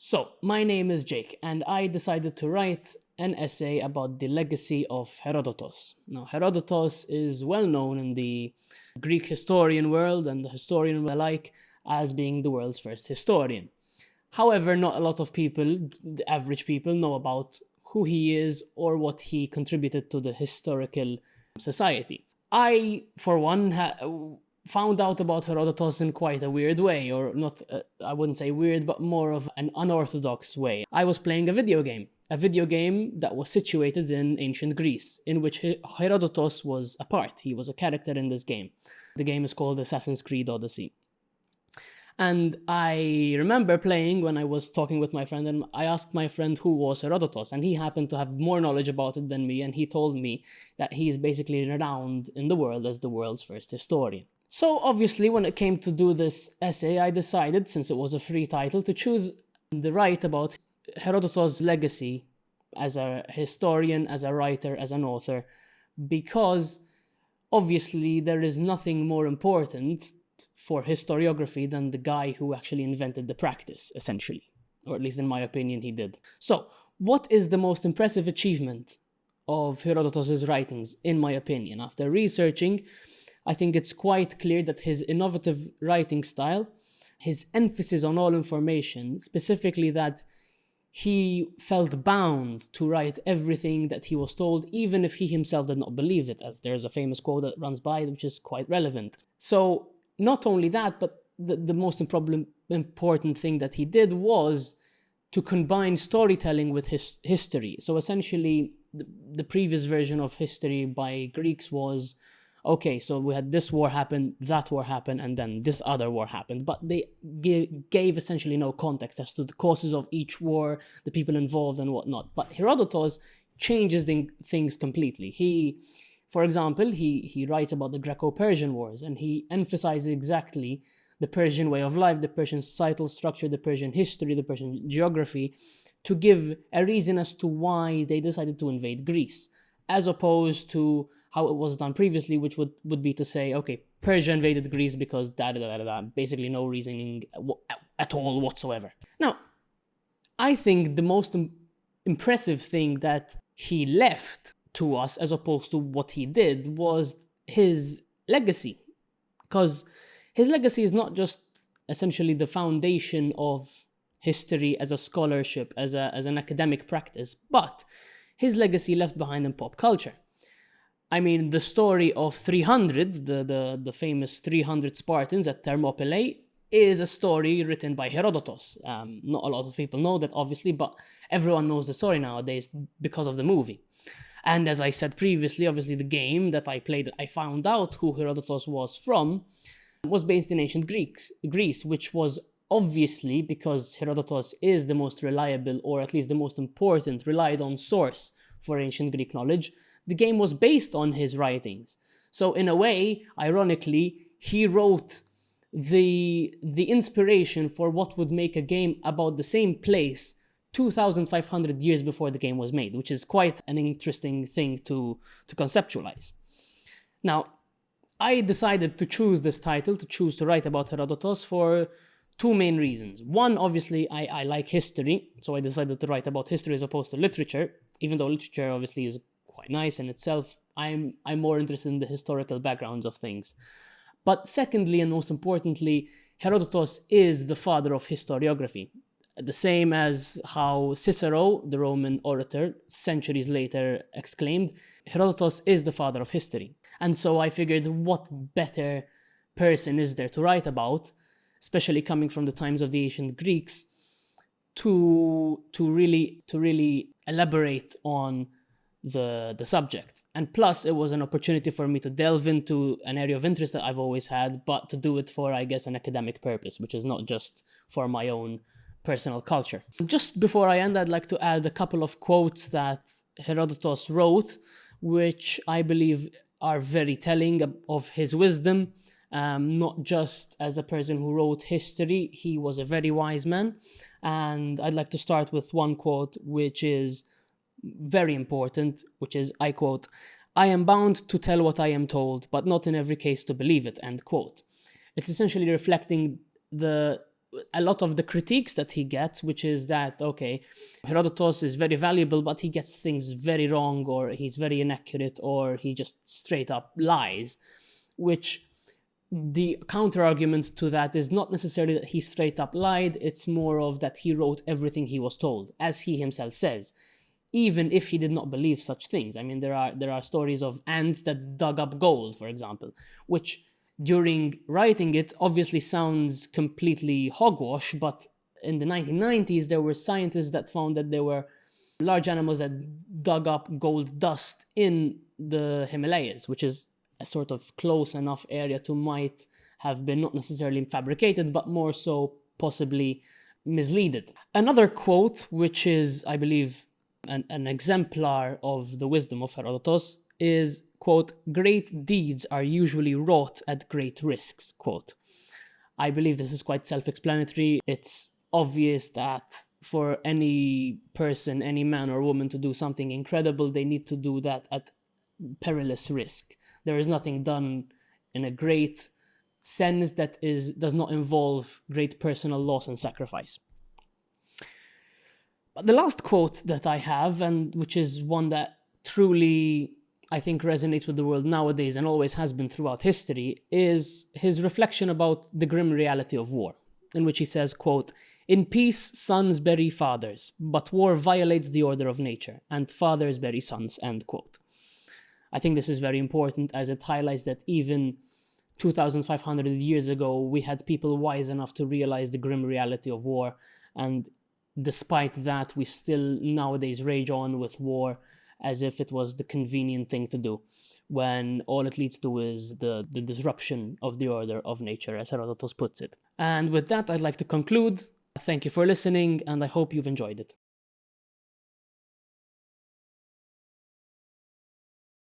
So, my name is Jake, and I decided to write an essay about the legacy of Herodotus. Now, Herodotus is well known in the Greek historian world and the historian alike as being the world's first historian. However, not a lot of people, the average people, know about who he is or what he contributed to the historical society. I, for one, found out about Herodotus in quite a weird way, or not, I wouldn't say weird, but more of an unorthodox way. I was playing a video game that was situated in ancient Greece, in which Herodotus was a part. He was a character in this game. The game is called Assassin's Creed Odyssey. And I remember playing when I was talking with my friend, and I asked my friend who was Herodotus, and he happened to have more knowledge about it than me, and he told me that he is basically renowned in the world as the world's first historian. So obviously, when it came to do this essay, I decided, since it was a free title, to choose the write about Herodotus' legacy as a historian, as a writer, as an author, because obviously there is nothing more important for historiography than the guy who actually invented the practice, essentially. Or at least in my opinion, he did. So, what is the most impressive achievement of Herodotus' writings, in my opinion? After researching, I think it's quite clear that his innovative writing style, his emphasis on all information, specifically that he felt bound to write everything that he was told, even if he himself did not believe it, as there's a famous quote that runs by, which is quite relevant. So, not only that, but the most important thing that he did was to combine storytelling with history. So essentially, the previous version of history by Greeks was, okay, so we had this war happen, that war happened, and then this other war happened. But they gave essentially no context as to the causes of each war, the people involved, and whatnot. But Herodotus changes things completely. For example, he writes about the Greco-Persian wars, and he emphasizes exactly the Persian way of life, the Persian societal structure, the Persian history, the Persian geography, to give a reason as to why they decided to invade Greece, as opposed to how it was done previously, which would be to say, okay, Persia invaded Greece because da-da-da-da-da, basically no reasoning at all whatsoever. Now, I think the most impressive thing that he left to us, as opposed to what he did, was his legacy. Because his legacy is not just essentially the foundation of history as a scholarship, as an academic practice, but his legacy left behind in pop culture. I mean, the story of 300, the famous 300 Spartans at Thermopylae, is a story written by Herodotus. Not a lot of people know that, obviously, but everyone knows the story nowadays because of the movie. And as I said previously, obviously the game that I played, I found out who Herodotus was from, was based in ancient Greece, which was obviously, because Herodotus is the most reliable, or at least the most important, relied on source for ancient Greek knowledge, the game was based on his writings. So in a way, ironically, he wrote the inspiration for what would make a game about the same place 2,500 years before the game was made, which is quite an interesting thing to conceptualize. Now, I decided to choose this title, to write about Herodotus, for two main reasons. One, obviously, I like history, so I decided to write about history as opposed to literature, even though literature obviously is quite nice in itself. I'm more interested in the historical backgrounds of things. But secondly, and most importantly, Herodotus is the father of historiography. The same as how Cicero, the Roman orator, centuries later exclaimed, Herodotus is the father of history. And so I figured, what better person is there to write about, especially coming from the times of the ancient Greeks, to really elaborate on the subject. And plus, it was an opportunity for me to delve into an area of interest that I've always had, but to do it for, I guess, an academic purpose, which is not just for my own personal culture. Just before I end, I'd like to add a couple of quotes that Herodotus wrote, which I believe are very telling of his wisdom. Not just as a person who wrote history, he was a very wise man. And I'd like to start with one quote, which is very important, which is, I quote, "I am bound to tell what I am told, but not in every case to believe it," end quote. It's essentially reflecting the a lot of the critiques that he gets, which is that, okay, Herodotus is very valuable, but he gets things very wrong, or he's very inaccurate, or he just straight up lies, which the counter argument to that is not necessarily that he straight up lied, it's more of that he wrote everything he was told, as he himself says, even if he did not believe such things. I mean, there are stories of ants that dug up gold, for example, which during writing it obviously sounds completely hogwash, but in the 1990s there were scientists that found that there were large animals that dug up gold dust in the Himalayas, which is a sort of close enough area to might have been not necessarily fabricated, but more so possibly misleaded. Another quote, which is, I believe, an exemplar of the wisdom of Herodotus, is, quote, "Great deeds are usually wrought at great risks," quote. I believe this is quite self-explanatory. It's obvious that for any person, any man or woman to do something incredible, they need to do that at perilous risk. There is nothing done in a great sense that does not involve great personal loss and sacrifice. But the last quote that I have, and which is one that truly I think resonates with the world nowadays and always has been throughout history, is his reflection about the grim reality of war, in which he says, quote, "In peace, sons bury fathers, but war violates the order of nature, and fathers bury sons," end quote. I think this is very important, as it highlights that even 2,500 years ago, we had people wise enough to realize the grim reality of war, and despite that, we still nowadays rage on with war as if it was the convenient thing to do, when all it leads to is the disruption of the order of nature, as Herodotus puts it. And with that, I'd like to conclude. Thank you for listening, and I hope you've enjoyed it.